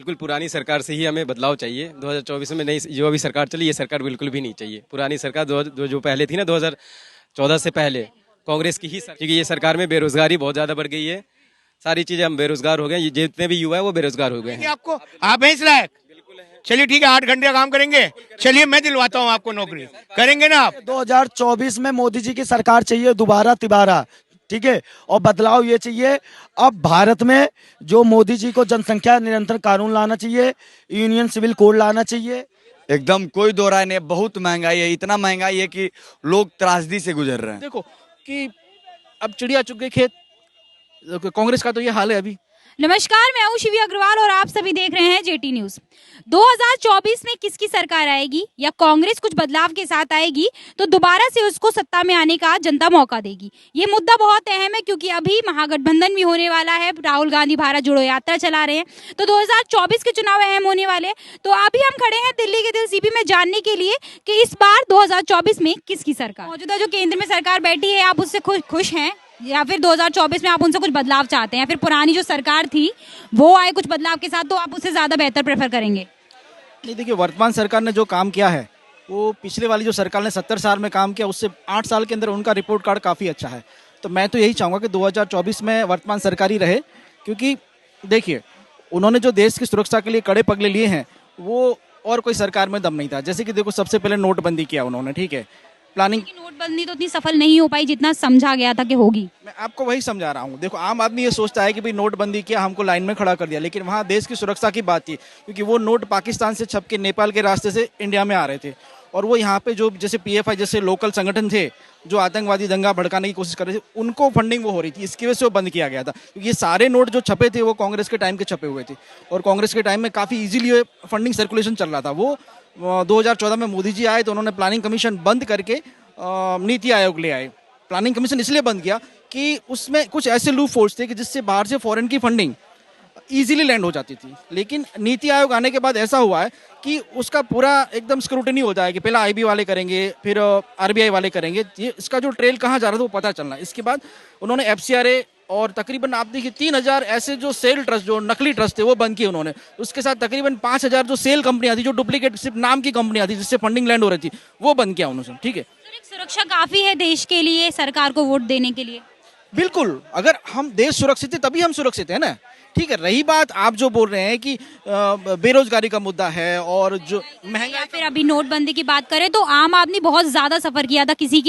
बिल्कुल पुरानी सरकार से ही हमें बदलाव चाहिए। 2024 में नई जो अभी सरकार चली, ये सरकार बिल्कुल भी नहीं चाहिए। पुरानी सरकार जो पहले थी ना, 2014 से पहले कांग्रेस की ही क्योंकि ये सरकार में बेरोजगारी बहुत ज्यादा बढ़ गई है। सारी चीजें हम बेरोजगार हो गए, ये जितने भी युवा है वो बेरोजगार हो गए हैं। आपको आप हैं इस लायक? चलिए ठीक है, 8 घंटे का काम करेंगे। चलिए मैं दिलवाता हूँ आपको नौकरी, करेंगे ना आप? 2024 में मोदी जी की सरकार चाहिए दोबारा तिबारा, ठीक है। और बदलाव ये चाहिए, अब भारत में जो मोदी जी को जनसंख्या नियंत्रण कानून लाना चाहिए, यूनियन सिविल कोड लाना चाहिए। एकदम कोई दो राय नहीं। बहुत महंगाई है, इतना महंगाई है कि लोग त्रासदी से गुजर रहे हैं। देखो कि अब चिड़िया चुग गई खेत, कांग्रेस का तो ये हाल है अभी। नमस्कार, मैं हूं शिवी अग्रवाल और आप सभी देख रहे हैं जेटी न्यूज। 2024 में किसकी सरकार आएगी या कांग्रेस कुछ बदलाव के साथ आएगी तो दोबारा से उसको सत्ता में आने का जनता मौका देगी। ये मुद्दा बहुत अहम है क्योंकि अभी महागठबंधन भी होने वाला है। राहुल गांधी भारत जोड़ो यात्रा चला रहे हैं, तो 2024 के चुनाव अहम होने वाले। तो अभी हम खड़े हैं दिल्ली के दिल सीपी में जानने के लिए कि इस बार 2024 में किसकी सरकार। मौजूदा जो केंद्र में सरकार बैठी है, आप उससे खुश हैं या फिर 2024 में आप उनसे कुछ बदलाव चाहते हैं? फिर पुरानी जो सरकार थी वो आए कुछ बदलाव के साथ, तो आप उससे ज्यादा बेहतर प्रेफर करेंगे? नहीं, देखिए वर्तमान सरकार ने जो काम किया है वो पिछले वाली जो सरकार ने 70 साल में काम किया उससे 8 साल के अंदर उनका रिपोर्ट कार्ड काफ़ी अच्छा है। तो मैं तो यही चाहूँगा कि 2024 में वर्तमान सरकार ही रहे, क्योंकि देखिए उन्होंने जो देश की सुरक्षा के लिए कड़े पगले लिए हैं वो और कोई सरकार में दम नहीं था। जैसे कि देखो, सबसे पहले नोटबंदी किया उन्होंने, ठीक है। प्लानिंग नोटबंदी तो इतनी सफल नहीं हो पाई जितना समझा गया था कि होगी। मैं आपको वही समझा रहा हूँ। देखो, आम आदमी ये सोचता है कि भाई नोटबंदी किया, हमको लाइन में खड़ा कर दिया, लेकिन वहाँ देश की सुरक्षा की बात थी, क्योंकि वो नोट पाकिस्तान से छप के नेपाल के रास्ते से इंडिया में आ रहे थे। और वो यहाँ पे जो जैसे पीएफआई जैसे लोकल संगठन थे जो आतंकवादी दंगा भड़काने की कोशिश कर रहे थे, उनको फंडिंग वो हो रही थी, इसकी वजह से वो बंद किया गया था। क्योंकि ये सारे नोट जो छपे थे वो कांग्रेस के टाइम के छपे हुए थे और कांग्रेस के टाइम में काफ़ी ईजिली फंडिंग सर्कुलेशन चल रहा था। वो 2014 में मोदी जी आए तो उन्होंने प्लानिंग कमीशन बंद करके नीति आयोग ले आए। प्लानिंग कमीशन इसलिए बंद किया कि उसमें कुछ ऐसे लूप होल्स थे कि जिससे बाहर से फॉरेन की फंडिंग इजीली लैंड हो जाती थी। लेकिन नीति आयोग आने के बाद ऐसा हुआ है कि उसका पूरा एकदम स्क्रूटनी हो जाएगी। पहले आईबी वाले करेंगे, फिर आरबीआई वाले करेंगे। ये इसका जो ट्रेल कहाँ जा रहा था वो पता चलना। इसके बाद उन्होंने एफसीआरए और तकरीबन आप देखिए 3000 ऐसे जो सेल ट्रस्ट, जो नकली ट्रस्ट थे, वो बंद किए उन्होंने। उसके साथ तकरीबन 5000 जो सेल कंपनियां थी, जो डुप्लीकेट सिर्फ नाम की कंपनियां थी जिससे फंडिंग लैंड हो रही थी, वो बंद किया उन्होंने, ठीक है। सुरक्षा काफी है देश के लिए, सरकार को वोट देने के लिए? बिल्कुल, अगर हम देश सुरक्षित है तभी हम सुरक्षित है ना, ठीक है। रही बात आप जो बोल रहे हैं कि बेरोजगारी का मुद्दा है और जो महंगाई, फिर अभी नोटबंदी की बात करें तो आम आदमी बहुत ज्यादा सफर किया था। किसी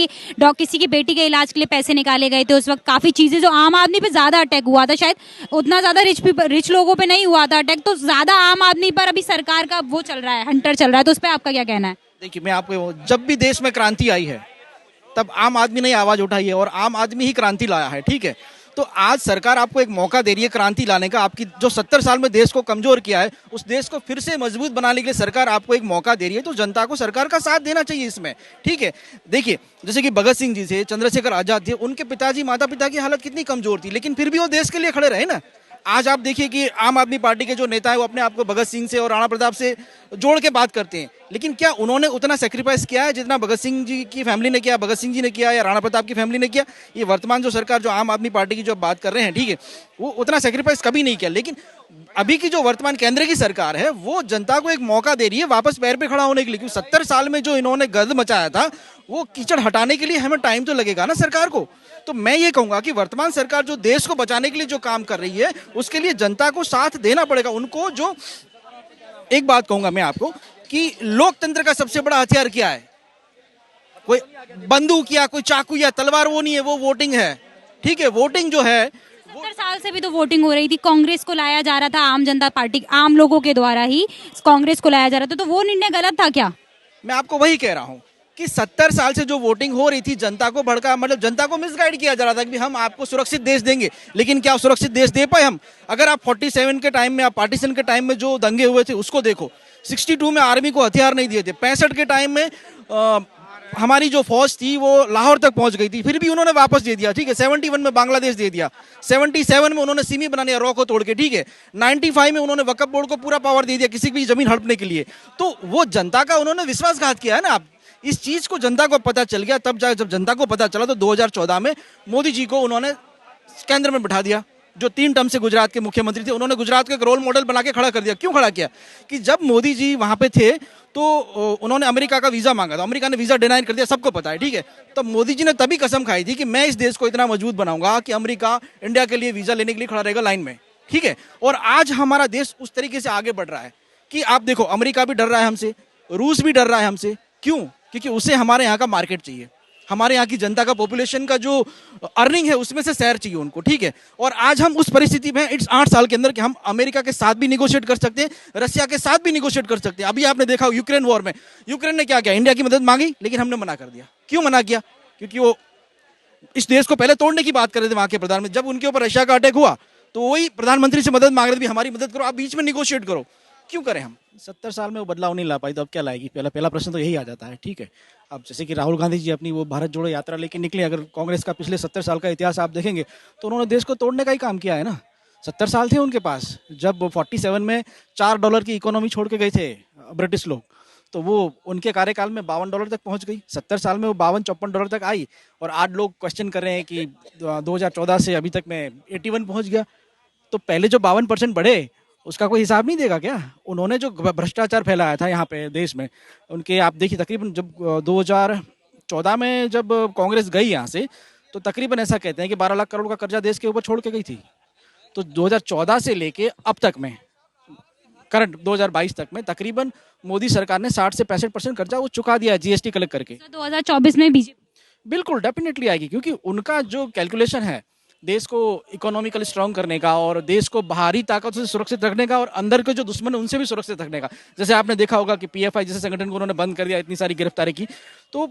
की बेटी के इलाज के लिए पैसे निकाले गए थे उस वक्त। काफी चीजें जो आम आदमी पे ज्यादा अटैक हुआ था, शायद उतना ज्यादा रिच लोगों पे नहीं हुआ था अटैक, तो ज्यादा आम आदमी पर अभी सरकार का वो चल रहा है, हंटर चल रहा है। तो उस पर आपका क्या कहना है? देखिए, मैं आपको, जब भी देश में क्रांति आई है तब आम आदमी ने आवाज उठाई है और आम आदमी ही क्रांति लाया है, ठीक है। तो आज सरकार आपको एक मौका दे रही है क्रांति लाने का। आपकी जो 70 साल में देश को कमजोर किया है, उस देश को फिर से मजबूत बनाने के लिए सरकार आपको एक मौका दे रही है। तो जनता को सरकार का साथ देना चाहिए इसमें, ठीक है। देखिए, जैसे कि भगत सिंह जी थे, चंद्रशेखर आजाद थे, उनके पिताजी माता पिता की हालत कितनी कमजोर थी, लेकिन फिर भी वो देश के लिए खड़े रहे ना। आज आप देखिए कि आम आदमी पार्टी के जो नेता है वो अपने आप को भगत सिंह से और राणा प्रताप से जोड़ के बात करते हैं, लेकिन क्या उन्होंने उतना सेक्रीफाइस किया है जितना भगत सिंह जी की फैमिली ने किया, भगत सिंह जी ने किया या राणा प्रताप की फैमिली ने किया? ये वर्तमान जो सरकार, जो आम आदमी पार्टी की जो बात कर रहे हैं, ठीक है, वो उतना सेक्रीफाइस कभी नहीं किया। लेकिन अभी की जो वर्तमान केंद्र की सरकार है वो जनता को एक मौका दे रही है वापस पैर पे खड़ा होने के लिए। क्योंकि 70 साल में जो इन्होंने गर्द मचाया था वो कीचड़ हटाने के लिए हमें टाइम तो लगेगा ना सरकार को। तो मैं ये कहूंगा कि वर्तमान सरकार जो देश को बचाने के लिए जो काम कर रही है उसके लिए जनता को साथ देना पड़ेगा उनको। जो एक बात कहूंगा मैं आपको कि लोकतंत्र का सबसे बड़ा हथियार क्या है? कोई बंदूक या कोई चाकू या तलवार वो नहीं है, वो वोटिंग है, ठीक है। वोटिंग जो है, 70 साल से भी तो वोटिंग हो रही थी, कांग्रेस को लाया जा रहा था, आम जनता पार्टी, आम लोगों के द्वारा ही कांग्रेस को लाया जा रहा था, तो वो निर्णय गलत था क्या? मैं आपको वही कह रहा हूँ कि 70 साल से जो वोटिंग हो रही थी, जनता को भड़का, मतलब जनता को मिसगाइड किया जा रहा था कि हम आपको सुरक्षित देश देंगे, लेकिन क्या सुरक्षित देश दे पाए हम? अगर आप 47 के टाइम में, आप पार्टीशन के टाइम में जो दंगे हुए थे उसको देखो। 62 में आर्मी को हथियार नहीं दिए थे। 65 के टाइम में हमारी जो फौज थी वो लाहौर तक पहुंच गई थी, फिर भी उन्होंने वापस दे दिया, ठीक है। 71 में बांग्लादेश दे दिया, 77 में उन्होंने सीमी बना लिया रॉ को तोड़ के, ठीक है। 95 में उन्होंने वक्फ बोर्ड को पूरा पावर दे दिया किसी की भी जमीन हड़पने के लिए। तो वो जनता का उन्होंने विश्वासघात किया है ना। आप इस चीज को जनता को पता चल गया, तब जब जनता को पता चला तो 2014 में मोदी जी को उन्होंने केंद्र में बिठा दिया। जो 3 टर्म से गुजरात के मुख्यमंत्री थे, उन्होंने गुजरात को एक रोल मॉडल बना के खड़ा कर दिया। क्यों खड़ा किया? कि जब मोदी जी वहां पे थे तो उन्होंने अमेरिका का वीजा मांगा था, अमेरिका ने वीजा डिनाई कर दिया, सबको पता है, ठीक है। तब मोदी जी ने तभी कसम खाई थी कि मैं इस देश को इतना मजबूत बनाऊंगा कि अमेरिका इंडिया के लिए वीजा लेने के लिए खड़ा रहेगा लाइन में, ठीक है। और आज हमारा देश उस तरीके से आगे बढ़ रहा है कि आप देखो, अमेरिका भी डर रहा है हमसे, रूस भी डर रहा है हमसे। क्यों? क्योंकि उसे हमारे यहाँ का मार्केट चाहिए, हमारे यहाँ की जनता का पॉपुलेशन का जो अर्निंग है उसमें से शेयर चाहिए उनको, ठीक है। और आज हम उस परिस्थिति में इट्स 8 साल के अंदर कि हम अमेरिका के साथ भी निगोशिएट कर सकते हैं, रशिया के साथ भी निगोशिएट कर सकते हैं। अभी आपने देखा यूक्रेन वॉर में यूक्रेन ने क्या किया, इंडिया की मदद मांगी, लेकिन हमने मना कर दिया। क्यों मना किया? क्योंकि वो इस देश को पहले तोड़ने की बात कर रहे थे वहां के प्रधानमंत्री। जब उनके ऊपर रशिया का अटैक हुआ तो वही प्रधानमंत्री से मदद मांग रहे थे, हमारी मदद करो, आप बीच में निगोशिएट करो। क्यों करें हम? 70 साल में वो बदलाव नहीं ला पाई तो अब क्या लाएगी? पहला प्रश्न तो यही आ जाता है, ठीक है। अब जैसे कि राहुल गांधी जी अपनी वो भारत जोड़ो यात्रा लेके निकले, अगर कांग्रेस का पिछले 70 साल का इतिहास आप देखेंगे तो उन्होंने देश को तोड़ने का ही काम किया है ना। 70 साल थे उनके पास, जब 47 में $4 की इकोनॉमी छोड़ के गए थे ब्रिटिश लोग, तो वो उनके कार्यकाल में $52 तक पहुंच गई। 70 साल में वो $52-54 तक आई। और आज लोग क्वेश्चन कर रहे हैं कि 2014 से अभी तक में 81 पहुंच गया। तो पहले जो 52% बढ़े उसका कोई हिसाब नहीं देगा क्या? उन्होंने जो भ्रष्टाचार फैलाया था यहाँ पे देश में, उनके आप देखिए तकरीबन जब 2014 में जब कांग्रेस गई यहाँ से तो तकरीबन ऐसा कहते हैं कि 12 लाख करोड़ का कर्जा देश के ऊपर छोड़ के गई थी। तो 2014 से लेके अब तक में करंट 2022 तक में तकरीबन मोदी सरकार ने 60 से 65% कर्जा वो चुका दिया है जीएसटी कलेक्ट करके। 2024 में बीजेपी बिल्कुल डेफिनेटली आएगी, क्योंकि उनका जो कैलकुलेशन है देश को इकोनॉमिकली स्ट्रांग करने का और देश को बाहरी ताकतों से सुरक्षित रखने का और अंदर के जो दुश्मन है उनसे भी सुरक्षित रखने का। जैसे आपने देखा होगा कि पीएफआई जैसे संगठन को उन्होंने बंद कर दिया, इतनी सारी गिरफ्तारी की। तो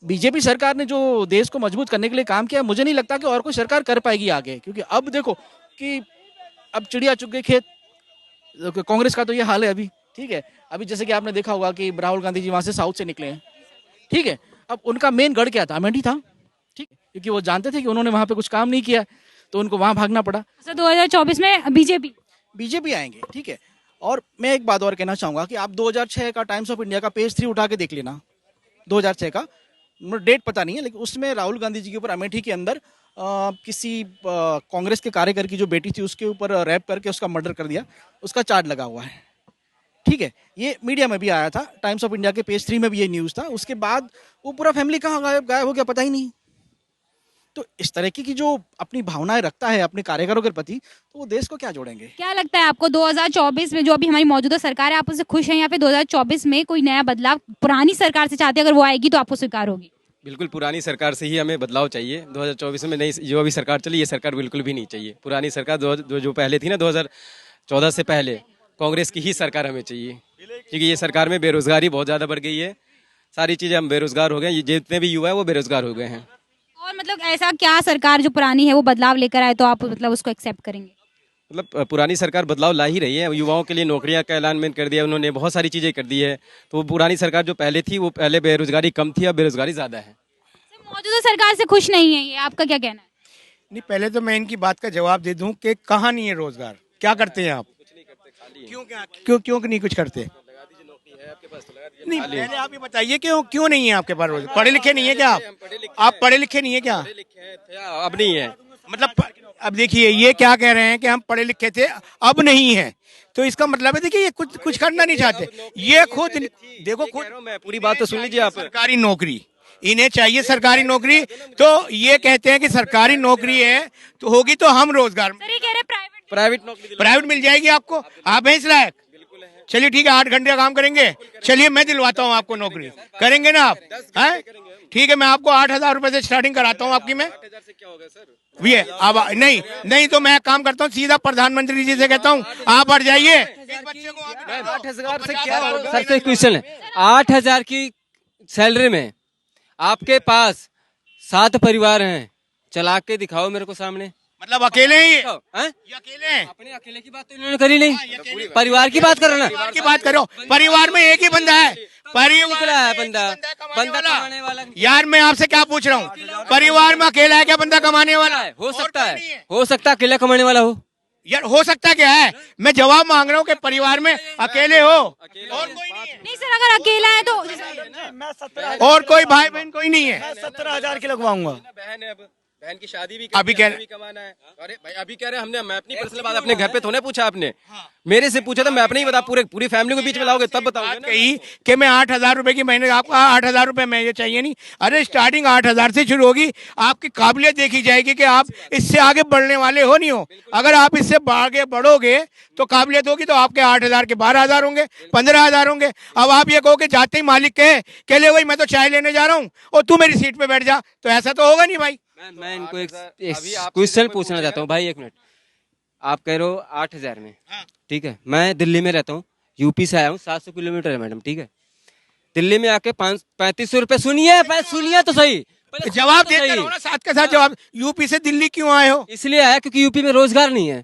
बीजेपी सरकार ने जो देश को मजबूत करने के लिए काम किया, मुझे नहीं लगता कि और कोई सरकार कर पाएगी आगे। क्योंकि अब देखो कि अब चिड़िया चुग गई खेत, कांग्रेस का तो ये हाल है अभी, ठीक है। अभी जैसे कि आपने देखा होगा कि राहुल गांधी जी वहां से साउथ से निकले हैं, ठीक है। अब उनका मेन गढ़ क्या था? अमेठी था, ठीक है, क्योंकि वो जानते थे कि उन्होंने वहां पे कुछ काम नहीं किया तो उनको वहां भागना पड़ा। 2024 में बीजेपी आएंगे, ठीक है। और मैं एक बात और कहना चाहूंगा कि आप 2006 का टाइम्स ऑफ इंडिया का पेज 3 उठा के देख लेना, 2006 का, डेट पता नहीं है, लेकिन उसमें राहुल गांधी जी के ऊपर अमेठी के अंदर किसी कांग्रेस के कार्यकर की जो बेटी थी उसके ऊपर रैप करके उसका मर्डर कर दिया, उसका चार्ज लगा हुआ है, ठीक है। ये मीडिया में भी आया था, टाइम्स ऑफ इंडिया के पेज 3 में भी ये न्यूज था। उसके बाद वो पूरा फैमिली कहाँ गायब हो गया पता ही नहीं। तो इस तरह की जो अपनी भावनाएं रखता है अपने कार्यकरों के प्रति, तो वो देश को क्या जोड़ेंगे? क्या लगता है आपको 2024 में जो अभी हमारी मौजूदा सरकार है, आप उससे खुश हैं या फिर 2024 में कोई नया बदलाव पुरानी सरकार से चाहते हैं, अगर वो आएगी तो आपको स्वीकार होगी? बिल्कुल पुरानी सरकार से ही हमें बदलाव चाहिए। 2024 में नई जो अभी सरकार चली, ये सरकार बिल्कुल भी नहीं चाहिए। पुरानी सरकार जो पहले थी ना, 2014 से पहले, कांग्रेस की ही सरकार हमें चाहिए। क्योंकि ये सरकार में बेरोजगारी बहुत ज़्यादा बढ़ गई है, सारी चीज़ें, हम बेरोजगार हो गए, जितने भी युवा है वो बेरोजगार हो गए हैं। और मतलब ऐसा क्या सरकार जो पुरानी है वो बदलाव लेकर आए तो आप मतलब उसको एक्सेप्ट करेंगे? मतलब पुरानी सरकार बदलाव ला ही रही है, युवाओं के लिए नौकरियां का ऐलान कर दिया उन्होंने, बहुत सारी चीज़ें कर दी है। तो वो पुरानी सरकार जो पहले थी, वो पहले बेरोजगारी कम थी, अब बेरोजगारी ज़्यादा है। मौजूदा सरकार से खुश नहीं है, ये आपका क्या कहना है? नहीं, पहले तो मैं इनकी बात का जवाब दे दूं कि कहाँ नहीं है रोजगार, क्या करते हैं आप? क्यों नहीं कुछ करते? नहीं, पहले आप ये बताइए क्यों नहीं है आपके पास रोजगार? पढ़े लिखे नहीं है क्या आप पढ़े लिखे नहीं है क्या? अब नहीं है, मतलब अब देखिए ये क्या कह रहे हैं कि हम पढ़े लिखे थे अब नहीं है, तो इसका मतलब है देखिए ये कुछ करना नहीं चाहते। ये खुद देखो, खुद मैं पूरी बात तो सुन लीजिए आप। सरकारी नौकरी इन्हें चाहिए, सरकारी नौकरी, तो ये कहते हैं कि सरकारी नौकरी है तो होगी तो हम रोजगार, सर ये कह रहे प्राइवेट नौकरी प्राइवेट मिल जाएगी आपको, आप हैं इस लायक? चलिए ठीक है, 8 घंटे का काम करेंगे, चलिए मैं दिलवाता हूँ आपको नौकरी, करेंगे ना आप? हैं, ठीक है, मैं आपको 8,000 रुपए से स्टार्टिंग कराता हूँ आपकी। मैं भी है अब नहीं तो मैं काम करता हूँ, सीधा प्रधानमंत्री जी से कहता हूँ आप हट जाइए। 8,000 से क्या होगा? सर तो क्वेश्चन है, 8,000 की सैलरी में आपके पास 7 परिवार हैं, चला के दिखाओ मेरे को सामने। मतलब अकेले ही हैं? ये अकेले हैं? अपने अकेले की बात तो इन्होंने करी नहीं, परिवार की बात करो ना। परिवार की बात करो, परिवार में एक ही बंदा है, निकला है बंदा बंदा कमाने वाला। यार मैं आपसे क्या पूछ रहा हूँ, परिवार में अकेला है क्या बंदा कमाने वाला? हो सकता है, हो सकता है अकेला कमाने वाला हो। यार हो सकता क्या है, मैं जवाब मांग रहा हूँ कि परिवार में अकेले हो और कोई नहीं है? नहीं सर, अगर अकेला है तो मैं 17,000 और कोई भाई बहन कोई नहीं है? 17,000 की लगवाऊंगा। बहन की शादी भी अभी कह भी कमाना है। अरे भाई अभी कह रहे हैं हमने, मैं अपनी पर्सनल बात अपने घर पे थोड़े पूछा आपने, मेरे से पूछा तो मैं अपने ही बता, पूरी फैमिली को बीच में लाओगे तब बताओगे बात ना। कही कि मैं 8,000 रुपए की महीने, आपको 8,000 रुपए महीने चाहिए नहीं। अरे स्टार्टिंग 8,000 से शुरू होगी, आपकी काबिलियत देखी जाएगी कि आप इससे आगे बढ़ने वाले हो नहीं हो। अगर आप इससे आगे बढ़ोगे तो काबिलियत होगी, तो आपके 8,000 के 12,000 होंगे, 15,000 होंगे। अब आप ये कहो कि जाते ही मालिक कह ले भाई मैं तो चाय लेने जा रहा हूँ और तू मेरी सीट पे बैठ जा, तो ऐसा तो होगा नहीं भाई। मैं इनको एक क्वेश्चन पूछना चाहता हूँ भाई, 1 मिनट। आप कह रहे हो 8,000 में, ठीक है। मैं दिल्ली में रहता हूँ, यूपी से आया हूँ, 700 किलोमीटर है मैडम, ठीक है। दिल्ली में आके 3500 रुपए, सुनिए तो सही, पहले जवाब सुनिए तो देते सही। रहो ना, साथ के साथ जवाब। यूपी से दिल्ली क्यों आए हो? इसलिए आया क्योंकि यूपी में रोजगार नहीं है।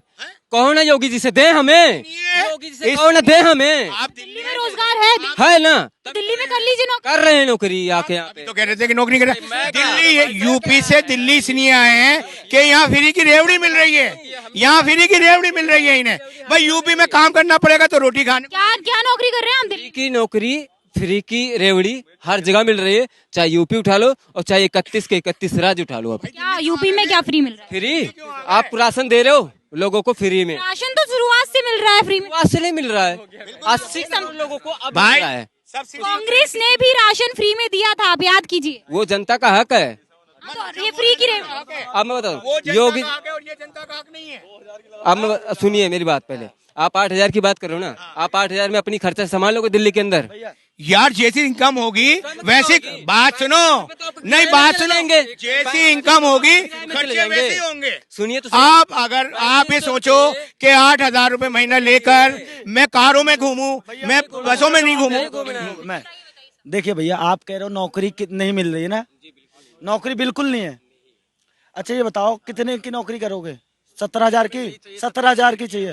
कहो ना योगी जी से दे हमें, योगी जी से इस- कहो ना दे हमें, आप दिल्ली में रोजगार है, है ना, तो दिल्ली में कर लीजिए नौकरी। कर रहे हैं नौकरी आके यहाँ पे। तो कह रहे थे कि नौकरी कर रहे हैं। दिल्ली, यूपी से दिल्ली इसलिए आए हैं कि यहाँ फ्री की रेवड़ी मिल रही है, यहाँ फ्री की रेवड़ी मिल रही है इन्हें। भाई यूपी में काम करना पड़ेगा तो रोटी खाने। क्या क्या नौकरी कर रहे हैं हम दिल्ली? फ्री की नौकरी, फ्री की रेवड़ी हर जगह मिल रही है, चाहे यूपी उठा लो और चाहे 31 के 31 राज्य उठा लो। आप क्या यूपी में क्या फ्री मिल रहा है? फ्री, आप राशन दे रहे हो लोगों को फ्री में, राशन तो शुरुआत से मिल रहा है फ्री में। शुरुआत से नहीं मिल रहा है, 80 करोड़ लोगों को अब मिल रहा है। कांग्रेस ने भी राशन फ्री में दिया था, आप याद कीजिए। वो जनता का हक है। तो ये फ्री की रेवड़ी। अब मैं बताऊं, वो योगी, जनता का हक है और ये जनता का हक नहीं है। अब मैं सुनिए मेरी बात पहले। आप 8,000 की बात कर रहे हो ना, आप 8,000 में अपनी खर्चा संभाल लोगे दिल्ली के अंदर? यार जैसी इनकम होगी वैसी, बात सुनो, नहीं बात सुनेंगे, जैसी इनकम होगी खर्चे वैसे ही होंगे। सुनिए तो आप अगर आप ये सोचो कि 8,000 रुपए महीना लेकर मैं कारों में घूमूं, मैं बसों में नहीं घूमूं। मैं देखिए भैया, आप कह रहे हो नौकरी नहीं मिल रही है ना, नौकरी बिल्कुल नहीं है। अच्छा ये बताओ कितने की नौकरी करोगे? 17,000 की? 17,000 की चाहिए,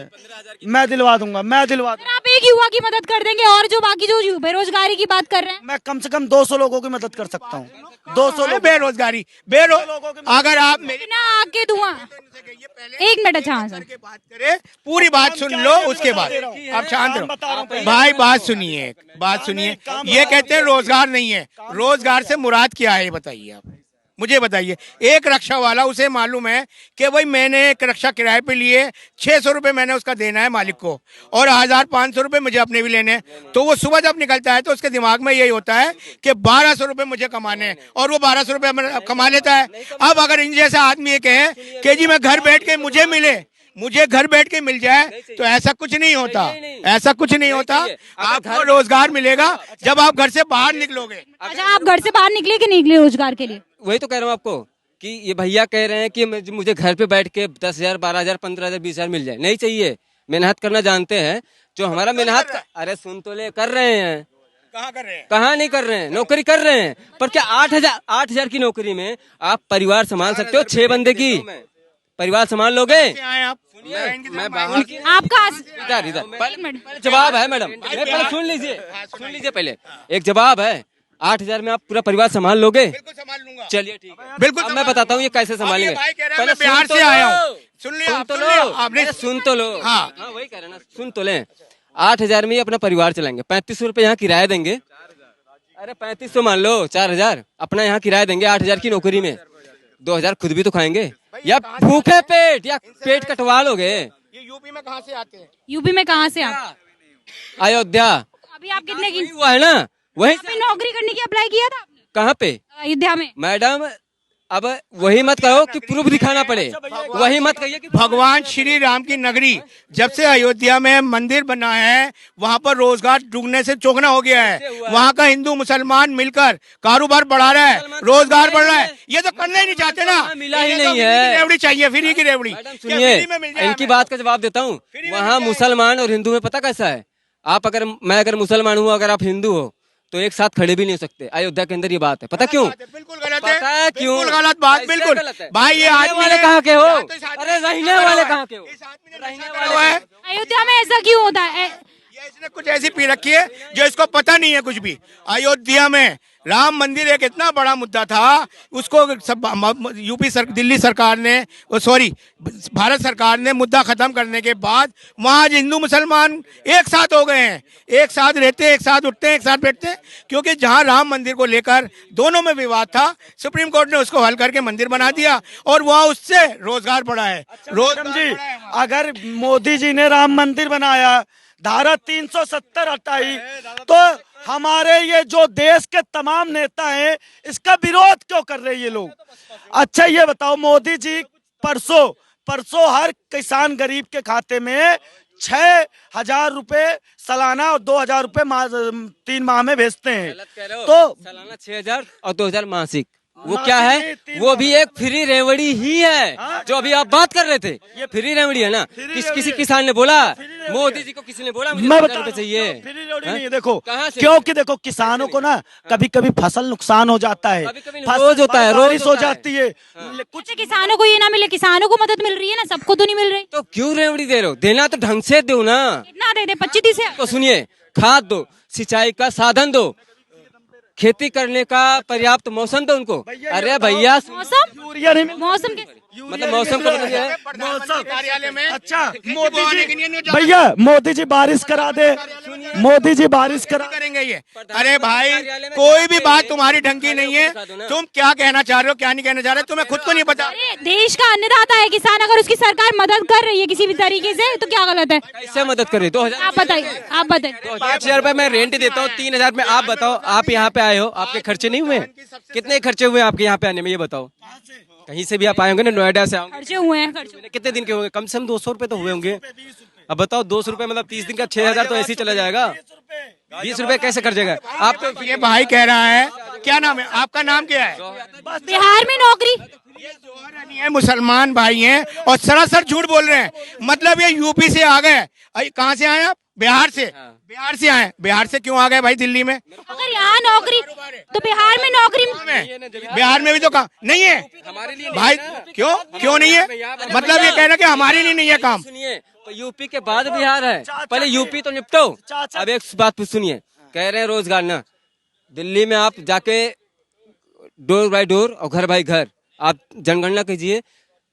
मैं दिलवा दूंगा, मैं दिलवा दूंगा। अगर आप एक युवा की मदद कर देंगे और जो बाकी जो बेरोजगारी की बात कर रहे हैं, मैं कम से कम 200 लोगों की मदद कर सकता हूँ। 200 लोग बेरोजगारी अगर आप मेरी बिना आग के धुआं। 1 मिनट, अच्छा हाँ सर। बात करें, पूरी बात सुन लो उसके बाद आप शांत रहो। भाई बात सुनिए, बात सुनिए। ये कहते हैं रोजगार नहीं है, रोजगार से मुराद क्या है ये बताइए आप मुझे, बताइए। एक रक्षा वाला, उसे मालूम है कि भाई मैंने एक रक्षा किराए पे लिए, 600 रुपए मैंने उसका देना है मालिक को और 1,500 रुपए मुझे अपने भी लेने हैं। तो वो सुबह जब निकलता है तो उसके दिमाग में यही होता है कि 1,200 रुपए मुझे कमाने हैं और वो 1,200 रुपए कमा लेता है। अब अगर इन जैसा आदमी ये कहे कि जी मैं घर बैठ के मुझे घर बैठ के मिल जाए, तो ऐसा कुछ नहीं होता, ऐसा कुछ नहीं होता। आपको रोजगार मिलेगा जब आप घर से बाहर निकलोगे। अच्छा आप घर से बाहर निकले कि नहीं निकले रोजगार के लिए? वही तो कह रहा हूँ आपको कि ये भैया कह रहे हैं कि मुझे घर पे बैठ के 10,000, 12,000, 15,000, 20,000 मिल जाए। नहीं चाहिए, मेहनत करना जानते हैं जो हमारा मेहनत। अरे सुन तो ले, कर रहे हैं। कहाँ कर रहे हैं? कहाँ नहीं कर रहे हैं, नौकरी कर रहे हैं। पर क्या 8,000 की नौकरी में आप परिवार संभाल सकते हो? 6 बंदे की परिवार संभाल लोगे? आए आप? मैं बाहर की आपका इधर पहले जवाब है मैडम, पहले सुन लीजिए पहले। एक जवाब है, 8,000 में आप पूरा परिवार संभाल लोगे? बिल्कुल संभाल लूंगा। चलिए ठीक है, बिल्कुल अब मैं बताता हूँ ये कैसे संभालेंगे। भाई कह रहा है पहले मैं बिहार सुन से तो आया लो। हूँ। सुन लिया, सुन तो सुन लो, लिया आपने? अरे सुन तो लो। हाँ। वही कह रहे ना, सुन तो लें। 8,000 में ही अपना परिवार चलाएंगे, 3,500 रुपए यहाँ किराया देंगे। अरे 3,500 मान लो, 4,000 अपना यहाँ किराया देंगे 8,000 की नौकरी में। 2,000 खुद भी तो खाएंगे, या भूखे पेट या पेट कटवा लोगे। ये यूपी में कहाँ से आते हैं? यूपी में कहाँ से आप? अयोध्या अभी आप कितने की हुआ है ना, वही पे नौकरी करने की अप्लाई किया था आपने कहाँ पे अयोध्या में? मैडम? अब वही मत कहो कि प्रूफ दिखाना पड़े, वही मत कहिए कि भगवान श्री राम की नगरी जब से अयोध्या में मंदिर बना है, वहाँ पर रोजगार डूबने से चौगना हो गया है। वहाँ का हिंदू मुसलमान मिलकर कारोबार बढ़ा रहा है, रोजगार बढ़ रहा है। ये तो करना ही नहीं चाहते ना, मिला ही इन्हें तो नहीं फ्री की है। रेवड़ी चाहिए, फ्री की रेवड़ी। मैडम क्या सुनिए, फ्री में मिल जाए इनकी हमें? बात का जवाब देता हूँ। में वहाँ मिल जाए। मुसलमान और हिंदू में पता कैसा है? मैं अगर मुसलमान हूँ, अगर आप हिंदू हो, तो एक साथ खड़े भी नहीं हो सकते। अयोध्या के अंदर ये बात है, पता क्यों? बिल्कुल गलत पता है, है क्यों? बिल्कुल गलत बात, कैसे बिल्कुल गलत है? भाई। ये रहने आदमी वाले ने- कहाँ के हो? या तो इस आदमी अरे ने रहने नशा करा वाले हुआ कहाँ के हो? इस आदमी ने रहने नशा करा हुआ है। अयोध्या में ऐसा क्यों होता है? या इसने कुछ ऐसी पी रखी है जो इसको पता नहीं है कुछ भी। अयोध्या में राम मंदिर एक इतना बड़ा मुद्दा था, उसको सब दिल्ली सरकार ने, सॉरी भारत सरकार ने मुद्दा खत्म करने के बाद वहाँ हिंदू मुसलमान एक साथ हो गए हैं, एक साथ रहते हैं, एक साथ उठते हैं, एक साथ बैठते हैं, क्योंकि जहाँ राम मंदिर को लेकर दोनों में विवाद था, सुप्रीम कोर्ट ने उसको हल करके मंदिर बना दिया और वहाँ उससे रोजगार बढ़ा है। जी, अगर मोदी जी ने राम मंदिर बनाया, धारा 370 हटाई, तो हमारे ये जो देश के तमाम नेता हैं इसका विरोध क्यों कर रहे हैं ये लोग? अच्छा ये बताओ, मोदी जी परसों हर किसान गरीब के खाते में 6,000 रुपए सालाना और 2,000 रुपए 3 माह में भेजते हैं। तो सालाना 6,000 और 2,000 मासिक, वो क्या है? वो भी एक फ्री रेवड़ी ही है जो अभी आप बात कर रहे थे। ये फ्री रेवड़ी है ना? किसी किसान ने बोला? मोदी जी को किसी ने बोला मुझे 2,000 रुपए चाहिए? फ्री रेवड़ी नहीं है। देखो कहाँ से? क्योंकि देखो किसानों को ना कभी कभी फसल नुकसान हो जाता है, रोज होता है, रोज बारिश हो जाती है, कुछ किसानों को ये ना मिले, किसानों को मदद मिल रही है ना, सबको तो नहीं मिल रही। तो क्यों रेवड़ी दे रहे हो? देना तो ढंग से दो ना। कितना दे दे? 25-30 तो सुनिए, खाद दो, सिंचाई का साधन दो, खेती करने का पर्याप्त मौसम दो उनको। अरे भैया मौसम, यूरिया नहीं मिलता। मौसम के मतलब मौसम का मतलब ये है मौसम कार्यालय में अच्छा मोदी जी भैया मोदी जी बारिश करा दे, मोदी जी बारिश करा करेंगे ये। अरे भाई कोई भी बात तुम्हारी ढंग की नहीं है, तुम क्या कहना चाह रहे हो क्या नहीं कहना चाह रहे, तुम्हें खुद को नहीं पता। अरे देश का अन्नदाता है किसान, अगर उसकी सरकार मदद कर रही है किसी भी तरीके से तो क्या गलत है? कैसे मदद करे? 2,000 आप बताइए, आप बताइए। 5,000 रुपए मैं रेंट देता हूँ, 3,000 में आप बताओ, आप यहाँ पे आए हो, आपके खर्चे नहीं हुए? कितने खर्चे हुए आपके यहाँ पे आने में, ये बताओ। कहीं से भी आप आए होंगे ना, नोएडा से आओगे, खर्चे हुए हैं, खर्चे। कितने दिन के होंगे? कम से कम 200 रुपए तो हुए होंगे। अब बताओ 200 रुपए मतलब 30 दिन का 6,000 तो ऐसे ही चला जाएगा। 20 रुपए कैसे खर्चेगा? आप तो ये भाई कह रहा है, क्या नाम है आपका? नाम क्या है? बिहार में नौकरी, ये जोहर अली है, मुसलमान भाई हैं और सरासर झूठ बोल रहे हैं। मतलब ये यूपी से आ गए। कहाँ से आए आप? बिहार से। बिहार से आए? बिहार से क्यों आ गए भाई दिल्ली में? अगर यहाँ नौकरी तो बिहार में नौकरी बिहार में भी तो काम नहीं है भाई। क्यों नहीं है? मतलब ये कह रहे हैं कि हमारे लिए नहीं है काम। सुनिए, तो यूपी के बाद बिहार है, पहले यूपी तो निपटो। अब एक बात सुनिए, कह रहे हैं रोजगार ना, दिल्ली में आप जाके डोर बाय डोर और घर बाय घर आप जनगणना कीजिए,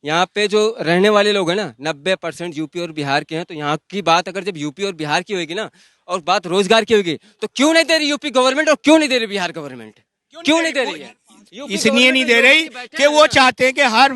यहाँ पे जो रहने वाले लोग हैं ना 90% यूपी और बिहार के हैं। तो यहाँ की बात अगर जब यूपी और बिहार की होगी ना और बात रोजगार की होगी, तो क्यों नहीं दे रही यूपी गवर्नमेंट और क्यों नहीं दे रही बिहार गवर्नमेंट? क्यों नहीं दे रही है? इसलिए नहीं दे रही कि वो चाहते हैं कि हर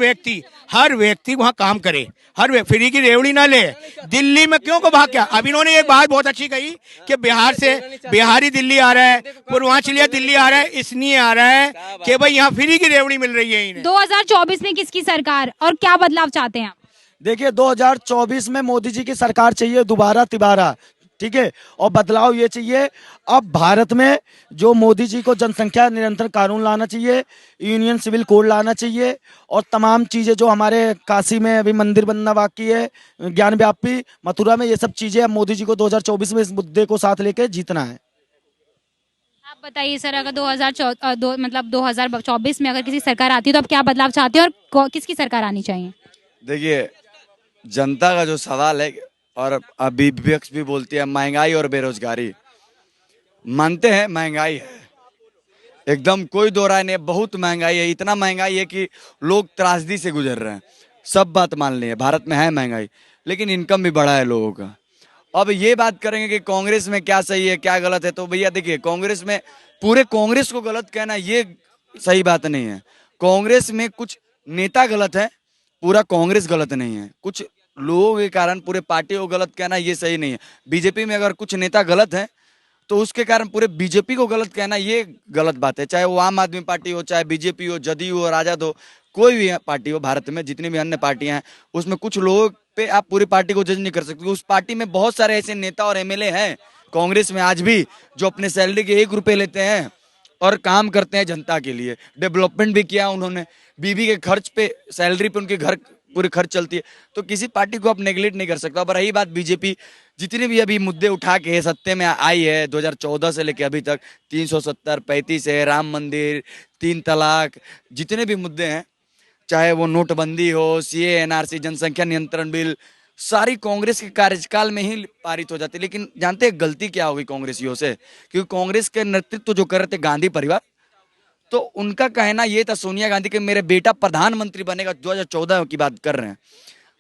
व्यक्ति वहाँ काम करे, फ्री की रेवड़ी ना ले। दिल्ली में क्यों को भाग गया? अब इन्होंने एक बात बहुत अच्छी कही कि बिहार से बिहारी दिल्ली आ रहा है, पूर्वांचलिया दिल्ली आ रहा है, इसलिए आ रहा है कि भाई यहाँ फ्री की रेवड़ी मिल रही है इन्हें। 2024 में किसकी सरकार और क्या बदलाव चाहते हैं आप? देखिए 2024 में मोदी जी की सरकार चाहिए दोबारा तिबारा, ठीक है, और बदलाव ये चाहिए। अब भारत में जो मोदी जी को जनसंख्या नियंत्रण कानून लाना चाहिए, यूनियन सिविल कोड लाना चाहिए, और तमाम चीजें जो हमारे काशी में अभी मंदिर बनना बाकी है, ज्ञान व्यापी मथुरा में, ये सब चीजें अब मोदी जी को 2024 में इस मुद्दे को साथ लेके जीतना है। आप बताइए सर, अगर 2024 में अगर किसी सरकार आती है तो आप क्या बदलाव चाहते हैं और किसकी सरकार आनी चाहिए? देखिए, जनता का जो सवाल है और अभी विपक्ष भी बोलती है महंगाई और बेरोजगारी, मानते हैं महंगाई है, एकदम कोई दो राय नहीं, बहुत महंगाई है, इतना महंगाई है कि लोग त्रासदी से गुजर रहे हैं, सब बात मान ली है, भारत में है महंगाई, लेकिन इनकम भी बढ़ा है लोगों का। अब ये बात करेंगे कि कांग्रेस में क्या सही है क्या गलत है, तो भैया देखिए, कांग्रेस में पूरे कांग्रेस को गलत कहना ये सही बात नहीं है। कांग्रेस में कुछ नेता गलत है, पूरा कांग्रेस गलत नहीं है। कुछ लोगों के कारण पूरे पार्टी को गलत कहना ये सही नहीं है। बीजेपी में अगर कुछ नेता गलत हैं तो उसके कारण पूरे बीजेपी को गलत कहना ये गलत बात है। चाहे वो आम आदमी पार्टी हो, चाहे बीजेपी हो, जदयू हो, राजद हो, कोई भी पार्टी हो, भारत में जितनी भी अन्य पार्टियां हैं उसमें कुछ लोगों पे आप पूरी पार्टी को जज नहीं कर सकते। उस पार्टी में बहुत सारे ऐसे नेता और एमएलए हैं कांग्रेस में आज भी जो अपने सैलरी के 1 रुपए लेते हैं और काम करते हैं जनता के लिए। डेवलपमेंट भी किया उन्होंने, बीवी के खर्च पे, सैलरी पे उनके घर पूरी खर्च चलती है, तो किसी पार्टी को आप नेगलेक्ट नहीं कर सकते। अब रही बात बीजेपी, जितने भी अभी मुद्दे उठा के सत्ते में आई है 2014 से लेकर अभी तक, 370, 35 है, राम मंदिर, 3 तलाक, जितने भी मुद्दे हैं, चाहे वो नोटबंदी हो, सीए, एनआरसी, जनसंख्या नियंत्रण बिल, सारी कांग्रेस के कार्यकाल में ही पारित हो जाती है। लेकिन जानते हैं गलती क्या होगी कांग्रेसियों से? क्योंकि कांग्रेस के नेतृत्व जो कर रहे थे गांधी परिवार, तो उनका कहना ये था सोनिया गांधी के मेरे बेटा प्रधानमंत्री बनेगा, 2014 की बात कर रहे हैं,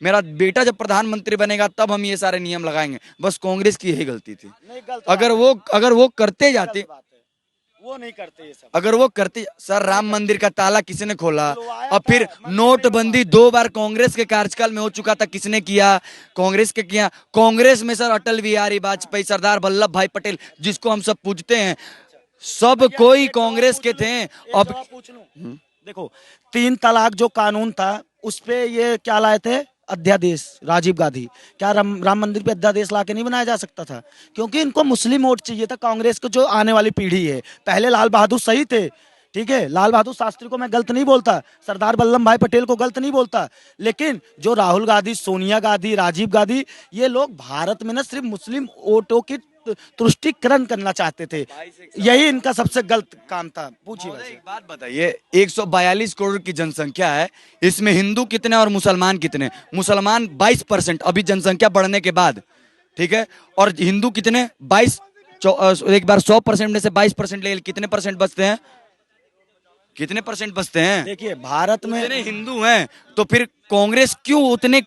मेरा बेटा जब प्रधानमंत्री बनेगा तब हम ये सारे नियम लगाएंगे। बस कांग्रेस की यही गलती थी। अगर वो करते जाते, वो नहीं करते ये सब। अगर वो करते, सर राम मंदिर का ताला किसने खोला? और फिर नोटबंदी 2 बार कांग्रेस के कार्यकाल में हो चुका था, किसने किया? कांग्रेस के किया। कांग्रेस में सर अटल बिहारी वाजपेयी, सरदार वल्लभ भाई पटेल, जिसको हम सब पूजते हैं, सब कोई कांग्रेस के थे। अब पूछ लूं, देखो 3 तलाक जो कानून था उस पे ये क्या लाए थे? अध्यादेश राजीव गांधी। क्या राम मंदिर पे अध्यादेश लाके नहीं बनाया जा सकता था? क्योंकि इनको मुस्लिम वोट चाहिए था। कांग्रेस को जो आने वाली पीढ़ी है, पहले लाल बहादुर सही थे, ठीक है, लाल बहादुर शास्त्री को मैं गलत नहीं बोलता, सरदार वल्लभ भाई पटेल को गलत नहीं बोलता, लेकिन जो राहुल गांधी, सोनिया गांधी, राजीव गांधी, ये लोग भारत में ना सिर्फ मुस्लिम वोटों की तुष्टिकरण करना चाहते थे। यही इनका सबसे गलत काम था। पूछिए। एक बात बताइए, 142 करोड़ की जनसंख्या है, इसमें हिंदू कितने और मुसलमान कितने? मुसलमान 22% अभी जनसंख्या बढ़ने के बाद, ठीक है, और हिंदू कितने? 22। एक बार 100% में से 22% ले, कितने परसेंट बचते हैं? कितने परसेंट बचते हैं? देखिए भारत में इतने हिंदू हैं, तो फिर कांग्रेस क्यों उतने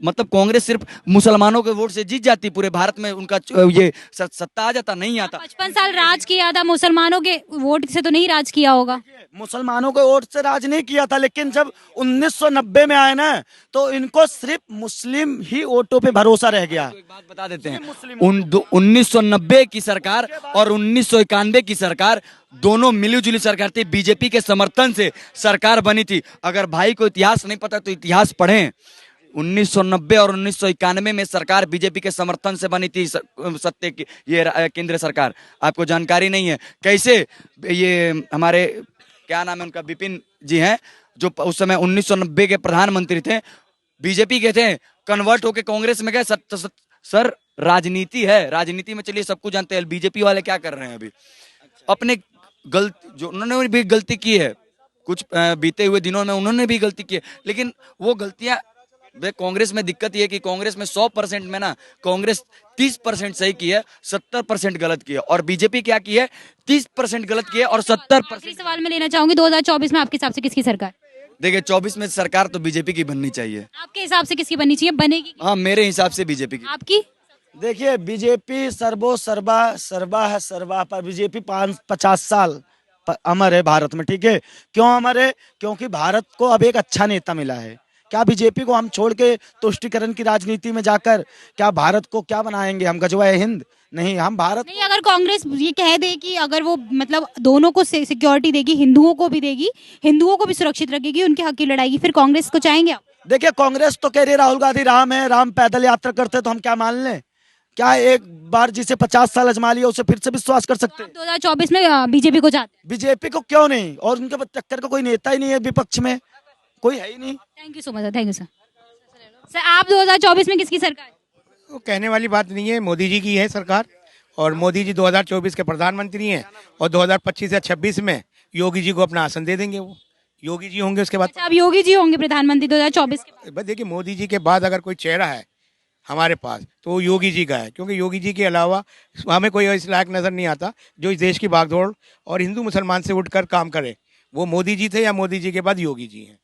मतलब कांग्रेस सिर्फ मुसलमानों के वोट से जीत जाती, पूरे भारत में उनका ये सत्ता आ जाता? नहीं आता। 55 साल राज किया था, मुसलमानों के वोट से तो नहीं राज किया होगा। मुसलमानों के वोट से राज नहीं किया था, लेकिन जब 1990 में आए ना, तो इनको सिर्फ मुस्लिम ही वोटों पे भरोसा रह गया। एक बात बता देते हैं, 1990 की सरकार और 1991 की सरकार दोनों मिलीजुली सरकार थी, बीजेपी के समर्थन से सरकार बनी थी। अगर भाई को इतिहास नहीं पता तो इतिहास पढ़ें। 1990 और 1991 में सरकार बीजेपी के समर्थन से बनी थी, सत्य की ये केंद्र सरकार। आपको जानकारी नहीं है? कैसे ये हमारे क्या नाम है उनका, विपिन जी हैं, जो उस समय 1990 के प्रधानमंत्री थे, बीजेपी के थे, कन्वर्ट होके कांग्रेस में गए। सर राजनीति है, राजनीति में चलिए सब कुछ जानते हैं। बीजेपी वाले क्या कर रहे हैं अभी? अपने गलती, जो उन्होंने भी गलती की है, कुछ बीते हुए दिनों में उन्होंने भी गलती की है, लेकिन वो गलतियां, कांग्रेस में दिक्कत ये है कि कांग्रेस में 100% में ना कांग्रेस 30% सही की है, 70% गलत की है, और बीजेपी क्या की है? 30% गलत की है और 70%। सवाल में लेना चाहूंगी, 2024 में आपके हिसाब से किसकी सरकार? देखिए 24 में सरकार तो बीजेपी की बननी चाहिए। आपके हिसाब से किसकी बननी चाहिए? बनेगी? हाँ, मेरे हिसाब से बीजेपी की। आपकी? देखिए बीजेपी सर्वो सर्वा सर्वा है सर्वा पर। बीजेपी 50 साल अमर है भारत में, ठीक है। क्यों अमर है? क्योंकि भारत को अब एक अच्छा नेता मिला है। क्या बीजेपी को हम छोड़ के तुष्टिकरण की राजनीति में जाकर क्या भारत को क्या बनाएंगे? हम गजवा हिंद नहीं, हम भारत नहीं। अगर कांग्रेस ये कह दे कि अगर वो मतलब दोनों को सिक्योरिटी देगी, हिंदुओं को भी देगी, हिंदुओं को भी सुरक्षित रखेगी, उनके हक की लड़ाई, फिर कांग्रेस को चाहेंगे आप? देखिए कांग्रेस तो कह रही है राहुल गांधी राम है, राम पैदल यात्रा करते, तो हम क्या मान लें? क्या एक बार जिसे 50 साल अजमा लिया उसे फिर से विश्वास कर सकते हैं? 2024 में बीजेपी को चाहते हैं? बीजेपी को क्यों नहीं? और उनके चक्कर का कोई नेता ही नहीं है, विपक्ष में कोई है ही नहीं। Thank you so much. Thank you sir. Sir आप 2024 में किसकी सरकार? वो कहने वाली बात नहीं है, मोदी जी की है सरकार, और मोदी जी 2024 के प्रधानमंत्री हैं, और 2025 या 26 में योगी जी को अपना आसन दे देंगे। वो योगी जी होंगे उसके बाद। अच्छा, अब योगी जी होंगे प्रधानमंत्री 2024 के बाद? देखिए मोदी जी के बाद अगर कोई चेहरा है हमारे पास तो वो योगी जी का है, क्योंकि योगी जी के अलावा हमें कोई इस लायक नजर नहीं आता जो इस देश की भागदौड़ और हिंदू मुसलमान से उठकर काम करे। वो मोदी जी थे या मोदी जी के बाद योगी जी हैं।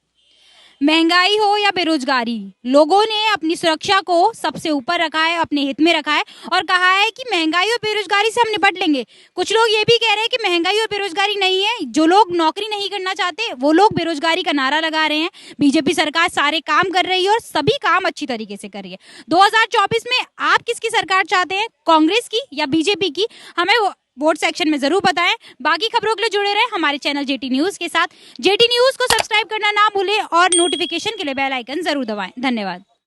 महंगाई हो या बेरोजगारी, लोगों ने अपनी सुरक्षा को सबसे ऊपर रखा है, अपने हित में रखा है, और कहा है कि महंगाई और बेरोजगारी से हम निपट लेंगे। कुछ लोग ये भी कह रहे हैं कि महंगाई और बेरोजगारी नहीं है, जो लोग नौकरी नहीं करना चाहते वो लोग बेरोजगारी का नारा लगा रहे हैं। बीजेपी सरकार सारे काम कर रही है और सभी काम अच्छी तरीके से कर रही है। 2024 में आप किसकी सरकार चाहते हैं, कांग्रेस की या बीजेपी की? हमें वोट सेक्शन में जरूर बताएं। बाकी खबरों के लिए जुड़े रहें हमारे चैनल जेटी न्यूज के साथ। जेटी न्यूज को सब्सक्राइब करना ना भूलें और नोटिफिकेशन के लिए बेल आइकन जरूर दबाएं। धन्यवाद।